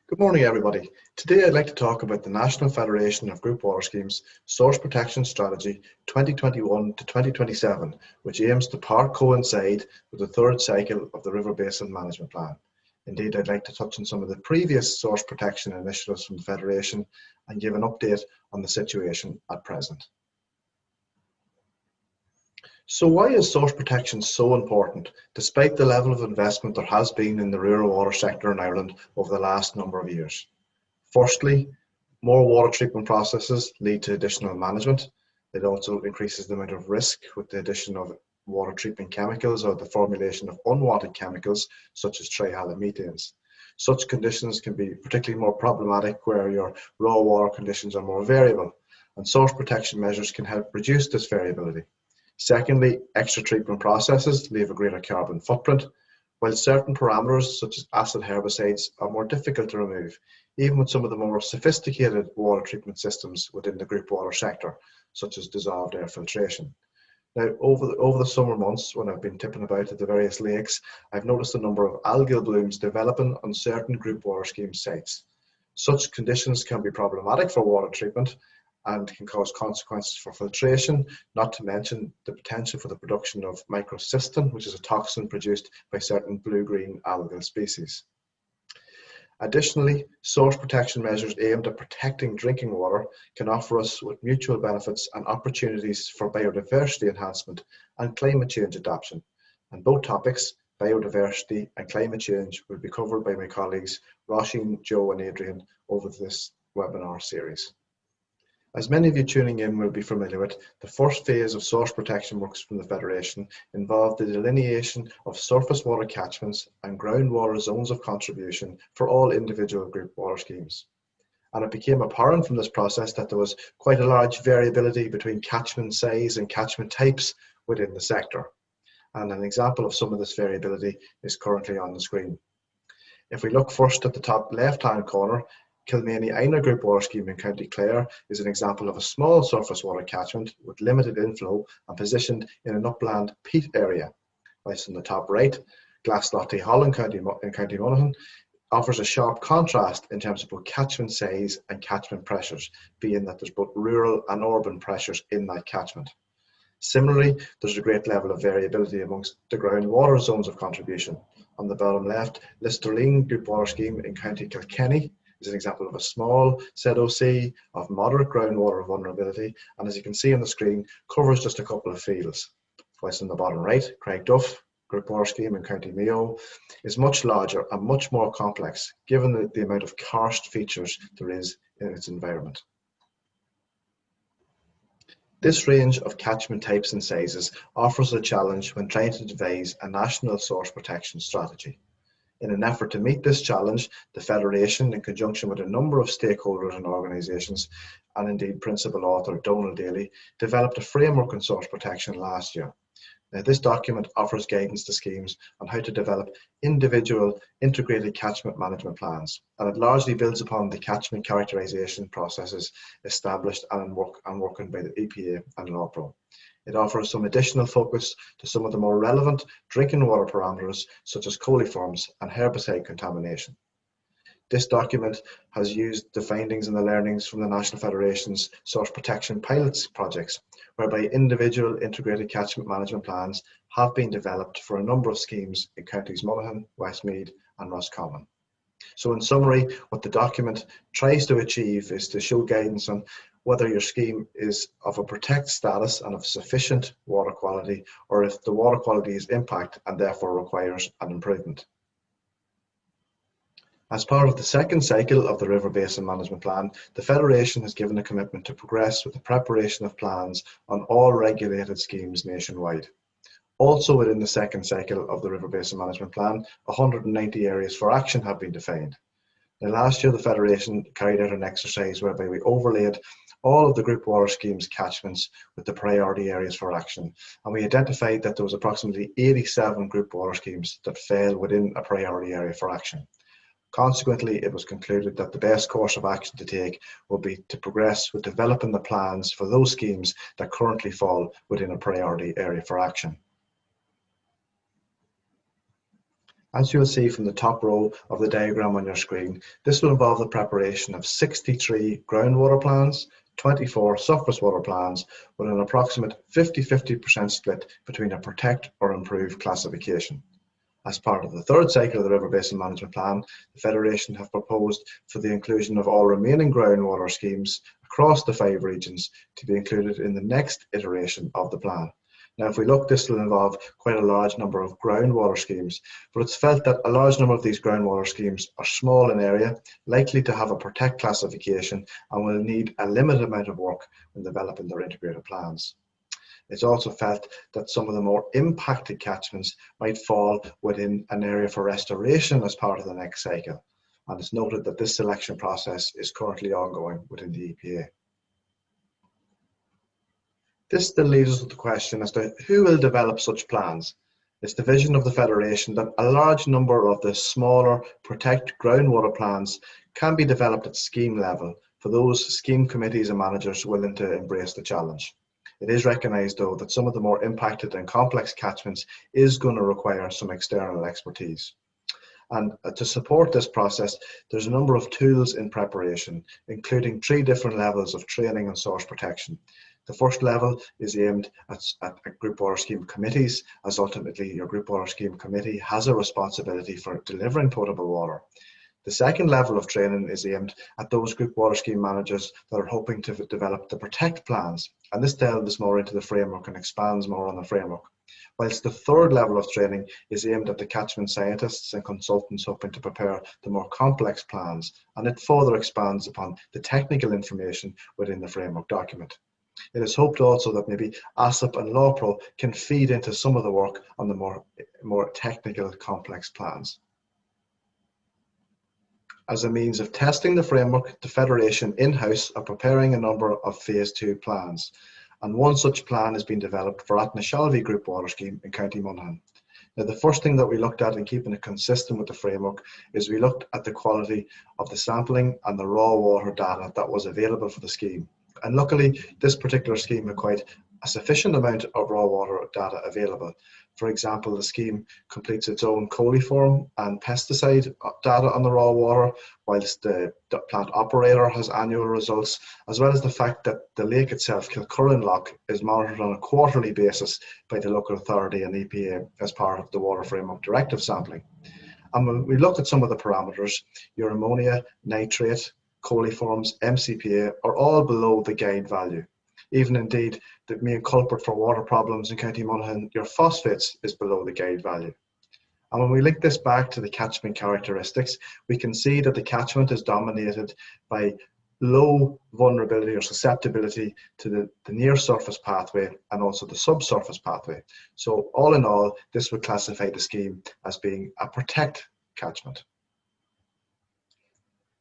Good morning, everybody. Today I'd like to talk about the National Federation of Group Water Schemes Source Protection Strategy 2021 to 2027, which aims to coincide with the third cycle of the River Basin Management Plan. Indeed, I'd like to touch on some of the previous source protection initiatives from the Federation and give an update on the situation at present. So why is source protection so important, despite the level of investment there has been in the rural water sector in Ireland over the last number of years? Firstly, more water treatment processes lead to additional management. It also increases the amount of risk with the addition of water treatment chemicals or the formulation of unwanted chemicals such as trihalomethanes. Such conditions can be particularly more problematic where your raw water conditions are more variable, and source protection measures can help reduce this variability. Secondly, extra treatment processes leave a greater carbon footprint, while certain parameters such as acid herbicides are more difficult to remove, even with some of the more sophisticated water treatment systems within the group water sector, such as dissolved air filtration. Now, over the summer months, when I've been tipping about at the various lakes, I've noticed a number of algal blooms developing on certain group water scheme sites. Such conditions can be problematic for water treatment and can cause consequences for filtration, not to mention the potential for the production of microcystin, which is a toxin produced by certain blue-green algal species. Additionally, source protection measures aimed at protecting drinking water can offer us with mutual benefits and opportunities for biodiversity enhancement and climate change adaptation. And both topics, biodiversity and climate change, will be covered by my colleagues Roisin, Joe and Adrian over this webinar series. As many of you tuning in will be familiar with, the first phase of source protection works from the Federation involved the delineation of surface water catchments and groundwater zones of contribution for all individual group water schemes. And it became apparent from this process that there was quite a large variability between catchment size and catchment types within the sector. And an example of some of this variability is currently on the screen. If we look first at the top left-hand corner, Kilmany Ina Group Water Scheme in County Clare is an example of a small surface water catchment with limited inflow and positioned in an upland peat area. Whilst in the top right, Castlestrange Holland in County Monaghan offers a sharp contrast in terms of both catchment size and catchment pressures, being that there's both rural and urban pressures in that catchment. Similarly, there's a great level of variability amongst the groundwater zones of contribution. On the bottom left, Listerline Group Water Scheme in County Kilkenny is an example of a small ZOC of moderate groundwater vulnerability, and as you can see on the screen, covers just a couple of fields. Whilst on the bottom right, Craigduff Group Water Scheme in County Mayo is much larger and much more complex, given the amount of karst features there is in its environment. This range of catchment types and sizes offers a challenge when trying to devise a national source protection strategy. In an effort to meet this challenge, the Federation, in conjunction with a number of stakeholders and organisations, and indeed principal author Donald Daly, developed a framework on source protection last year. Now, this document offers guidance to schemes on how to develop individual integrated catchment management plans, and it largely builds upon the catchment characterisation processes established and working by the EPA and LawPro. It offers some additional focus to some of the more relevant drinking water parameters such as coliforms and herbicide contamination. This document has used the findings and the learnings from the National Federation's source protection pilots projects, whereby individual integrated catchment management plans have been developed for a number of schemes in counties Monaghan, Westmeath and Roscommon. So in summary, what the document tries to achieve is to show guidance on whether your scheme is of a protect status and of sufficient water quality, or if the water quality is impacted and therefore requires an improvement. As part of the second cycle of the River Basin Management Plan, the Federation has given a commitment to progress with the preparation of plans on all regulated schemes nationwide. Also within the second cycle of the River Basin Management Plan, 190 areas for action have been defined. Now, last year the Federation carried out an exercise whereby we overlaid all of the group water schemes catchments with the priority areas for action, and we identified that there was approximately 87 group water schemes that fell within a priority area for action. Consequently, it was concluded that the best course of action to take will be to progress with developing the plans for those schemes that currently fall within a priority area for action. As you'll see from the top row of the diagram on your screen, this will involve the preparation of 63 groundwater plans, 24 surface water plans, with an approximate 50-50% split between a protect or improve classification. As part of the third cycle of the River Basin Management Plan, the Federation have proposed for the inclusion of all remaining groundwater schemes across the 5 regions to be included in the next iteration of the plan. Now, if we look, this will involve quite a large number of groundwater schemes, but it's felt that a large number of these groundwater schemes are small in area, likely to have a protect classification, and will need a limited amount of work when developing their integrated plans. It's also felt that some of the more impacted catchments might fall within an area for restoration as part of the next cycle. And it's noted that this selection process is currently ongoing within the EPA. This then leaves us with the question as to who will develop such plans. It's the vision of the Federation that a large number of the smaller protect groundwater plans can be developed at scheme level for those scheme committees and managers willing to embrace the challenge. It is recognised, though, that some of the more impacted and complex catchments is going to require some external expertise. And to support this process, there's a number of tools in preparation, including 3 different levels of training and source protection. The first level is aimed at group water scheme committees, as ultimately your group water scheme committee has a responsibility for delivering potable water. The second level of training is aimed at those group water scheme managers that are hoping to develop the protect plans, and this delves more into the framework and expands more on the framework. Whilst the third level of training is aimed at the catchment scientists and consultants hoping to prepare the more complex plans, and it further expands upon the technical information within the framework document. It is hoped also that maybe ASSIP and LawPro can feed into some of the work on the more technical, complex plans. As a means of testing the framework, the Federation in-house are preparing a number of Phase 2 plans, and one such plan has been developed for Aughnashalvey Group Water Scheme in County Monaghan. Now, the first thing that we looked at in keeping it consistent with the framework is we looked at the quality of the sampling and the raw water data that was available for the scheme. And luckily, this particular scheme had quite a sufficient amount of raw water data available. For example, the scheme completes its own coliform and pesticide data on the raw water, whilst the plant operator has annual results, as well as the fact that the lake itself, Kilcurran Loch, is monitored on a quarterly basis by the local authority and EPA as part of the Water Framework Directive sampling. And when we looked at some of the parameters, your ammonia, nitrate, coliforms, MCPA are all below the guide value. Even indeed, the main culprit for water problems in County Monaghan, your phosphates, is below the guide value. And when we link this back to the catchment characteristics, we can see that the catchment is dominated by low vulnerability or susceptibility to the near surface pathway and also the subsurface pathway. So all in all, this would classify the scheme as being a protect catchment.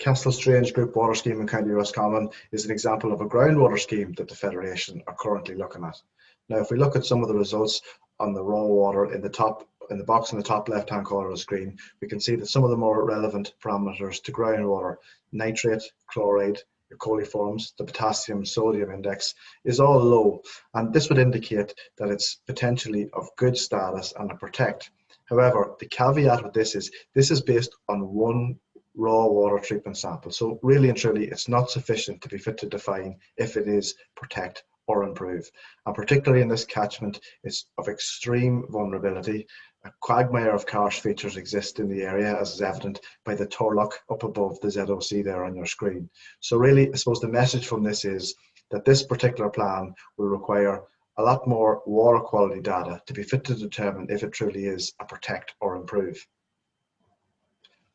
Castlestrange Group Water Scheme in County Roscommon is an example of a groundwater scheme that the Federation are currently looking at. Now, if we look at some of the results on the raw water in the box in the top left-hand corner of the screen, we can see that some of the more relevant parameters to groundwater, nitrate, chloride, your coliforms, the potassium sodium index is all low, and this would indicate that it's potentially of good status and a protect. However, the caveat with this is based on one raw water treatment sample. So really and truly, it's not sufficient to be fit to define if it is protect or improve. And particularly in this catchment, it's of extreme vulnerability. A quagmire of karst features exist in the area, as is evident by the Turlock up above the ZOC there on your screen. So really, I suppose the message from this is that this particular plan will require a lot more water quality data to be fit to determine if it truly is a protect or improve.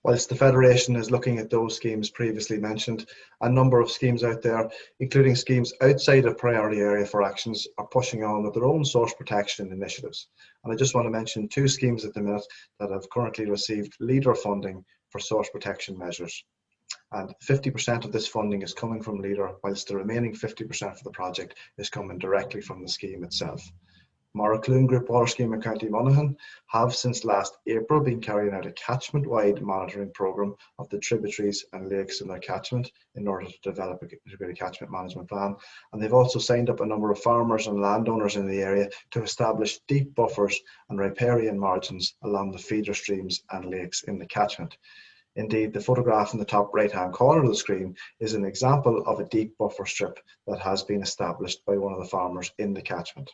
Whilst the Federation is looking at those schemes previously mentioned, a number of schemes out there, including schemes outside of priority area for actions, are pushing on with their own source protection initiatives. And I just want to mention 2 schemes at the minute that have currently received LEADER funding for source protection measures. And 50% of this funding is coming from LEADER, whilst the remaining 50% for the project is coming directly from the scheme itself. Morocloon Group Water Scheme in County Monaghan have since last April been carrying out a catchment-wide monitoring programme of the tributaries and lakes in their catchment in order to develop a integrated catchment management plan. And they've also signed up a number of farmers and landowners in the area to establish deep buffers and riparian margins along the feeder streams and lakes in the catchment. Indeed, the photograph in the top right-hand corner of the screen is an example of a deep buffer strip that has been established by one of the farmers in the catchment.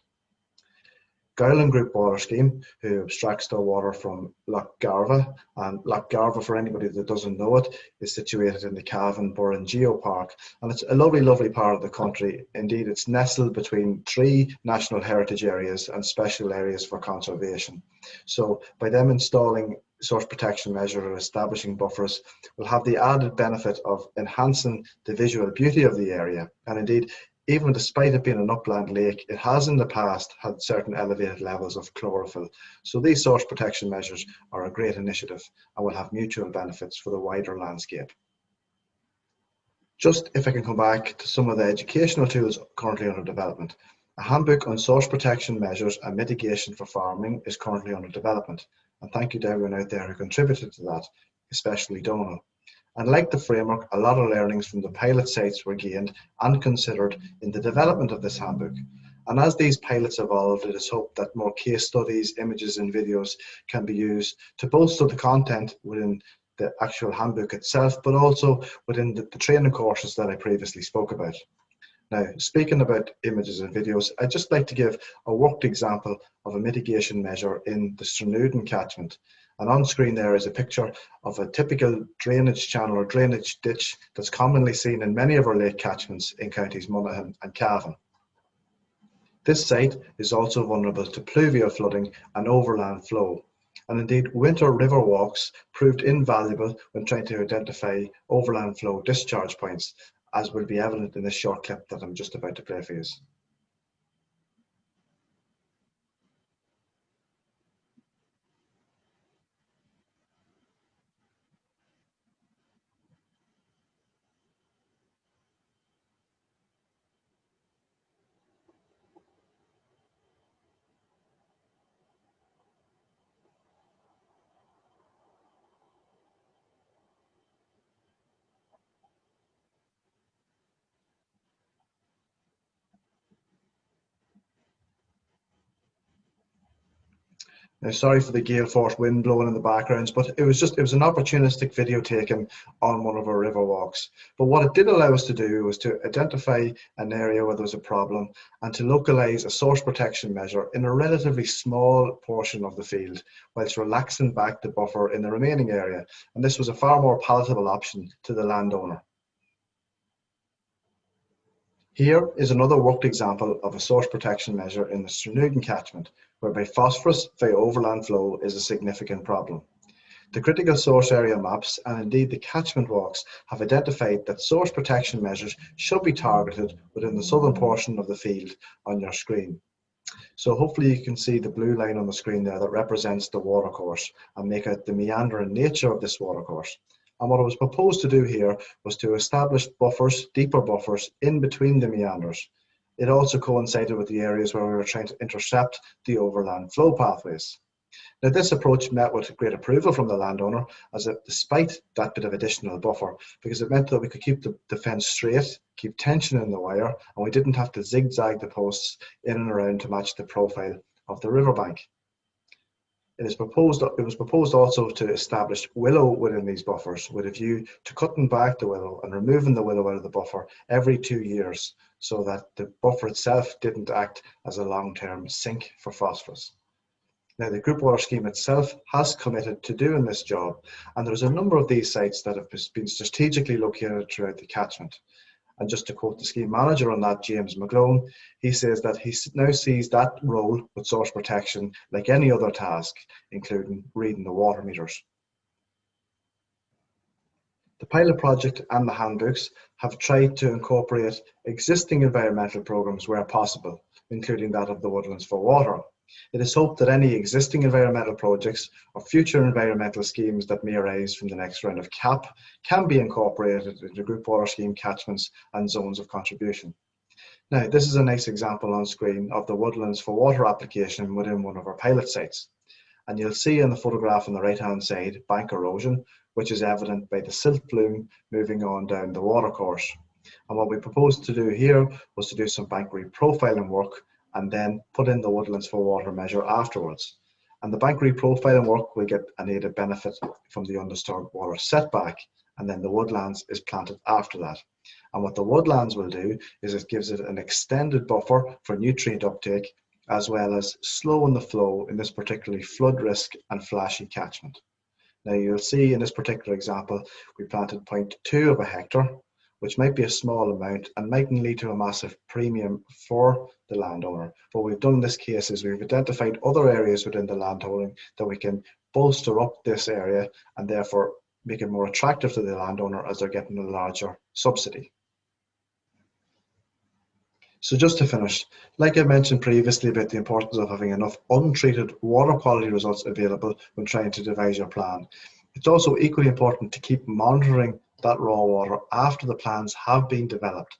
Gowland Group Water Scheme, who abstracts their water from Loch Garva, and Loch Garva, for anybody that doesn't know it, is situated in the Cavan Burren Geopark, and it's a lovely, lovely part of the country. Indeed, it's nestled between 3 national heritage areas and special areas for conservation. So by them installing source protection measures or establishing buffers, will have the added benefit of enhancing the visual beauty of the area. And indeed, even despite it being an upland lake, it has in the past had certain elevated levels of chlorophyll. So these source protection measures are a great initiative and will have mutual benefits for the wider landscape. Just if I can come back to some of the educational tools currently under development. A handbook on source protection measures and mitigation for farming is currently under development. And thank you to everyone out there who contributed to that, especially Donal. And like the framework, a lot of learnings from the pilot sites were gained and considered in the development of this handbook. And as these pilots evolved, it is hoped that more case studies, images and videos can be used to bolster the content within the actual handbook itself, but also within the training courses that I previously spoke about. Now, speaking about images and videos, I'd just like to give a worked example of a mitigation measure in the Stranuden catchment. And on screen there is a picture of a typical drainage channel or drainage ditch that's commonly seen in many of our lake catchments in counties Monaghan and Cavan. This site is also vulnerable to pluvial flooding and overland flow. And indeed, winter river walks proved invaluable when trying to identify overland flow discharge points, as will be evident in this short clip that I'm just about to play for you. Now, sorry for the gale force wind blowing in the backgrounds, but it was an opportunistic video taken on one of our river walks. But what it did allow us to do was to identify an area where there was a problem and to localize a source protection measure in a relatively small portion of the field, whilst relaxing back the buffer in the remaining area. And this was a far more palatable option to the landowner. Here is another worked example of a source protection measure in the Stranuden catchment, whereby phosphorus via overland flow is a significant problem. The critical source area maps and indeed the catchment walks have identified that source protection measures should be targeted within the southern portion of the field on your screen. So hopefully you can see the blue line on the screen there that represents the watercourse and make out the meandering nature of this watercourse. And what it was proposed to do here was to establish buffers, deeper buffers, in between the meanders. It also coincided with the areas where we were trying to intercept the overland flow pathways. Now, this approach met with great approval from the landowner, despite that bit of additional buffer, because it meant that we could keep the fence straight, keep tension in the wire, and we didn't have to zigzag the posts in and around to match the profile of the riverbank. It was proposed also to establish willow within these buffers with a view to cutting back the willow and removing the willow out of the buffer every 2 years so that the buffer itself didn't act as a long-term sink for phosphorus. Now, the group water scheme itself has committed to doing this job, and there's a number of these sites that have been strategically located throughout the catchment. And just to quote the scheme manager on that, James McClone, he says that he now sees that role with source protection like any other task, including reading the water meters. The pilot project and the handbooks have tried to incorporate existing environmental programs where possible, including that of the Woodlands for Water. It is hoped that any existing environmental projects or future environmental schemes that may arise from the next round of CAP can be incorporated into group water scheme catchments and zones of contribution. Now, this is a nice example on screen of the woodlands for water application within one of our pilot sites. And you'll see in the photograph on the right-hand side, bank erosion, which is evident by the silt plume moving on down the watercourse. And what we proposed to do here was to do some bank reprofiling work and then put in the woodlands for water measure afterwards. And the bank reprofiling work will get an added benefit from the undisturbed water setback, and then the woodlands is planted after that. And what the woodlands will do is it gives it an extended buffer for nutrient uptake, as well as slowing the flow in this particularly flood risk and flashy catchment. Now you'll see in this particular example, we planted 0.2 of a hectare, which might be a small amount and mightn't lead to a massive premium for the landowner. What we've done in this case is we've identified other areas within the landholding that we can bolster up this area and therefore make it more attractive to the landowner as they're getting a larger subsidy. So just to finish, like I mentioned previously about the importance of having enough untreated water quality results available when trying to devise your plan, it's also equally important to keep monitoring that raw water after the plans have been developed,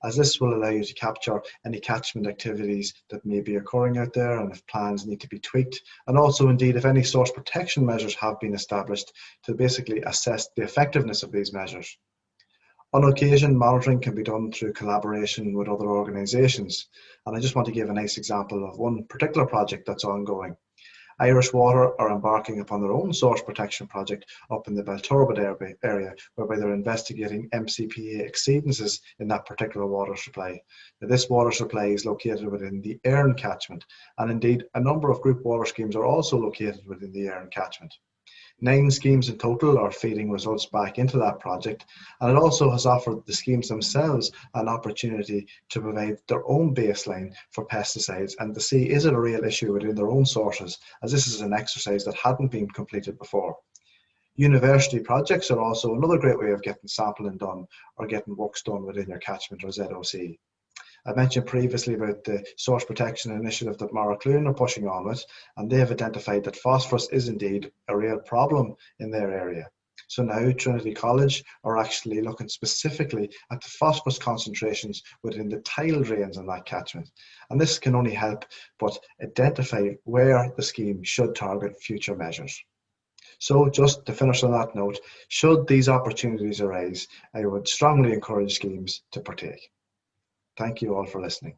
as this will allow you to capture any catchment activities that may be occurring out there and if plans need to be tweaked, and also indeed if any source protection measures have been established to basically assess the effectiveness of these measures. On occasion, monitoring can be done through collaboration with other organisations, and I just want to give a nice example of one particular project that's ongoing. Irish Water are embarking upon their own source protection project up in the Belturbet area, whereby they're investigating MCPA exceedances in that particular water supply. Now, this water supply is located within the Erne catchment, and indeed a number of group water schemes are also located within the Erne catchment. 9 schemes in total are feeding results back into that project, and it also has offered the schemes themselves an opportunity to provide their own baseline for pesticides and to see is it a real issue within their own sources, as this is an exercise that hadn't been completed before. University projects are also another great way of getting sampling done or getting works done within your catchment or ZOC. I mentioned previously about the source protection initiative that Maracloon are pushing on with, and they have identified that phosphorus is indeed a real problem in their area. So now Trinity College are actually looking specifically at the phosphorus concentrations within the tile drains in that catchment. And this can only help but identify where the scheme should target future measures. So just to finish on that note, should these opportunities arise, I would strongly encourage schemes to partake. Thank you all for listening.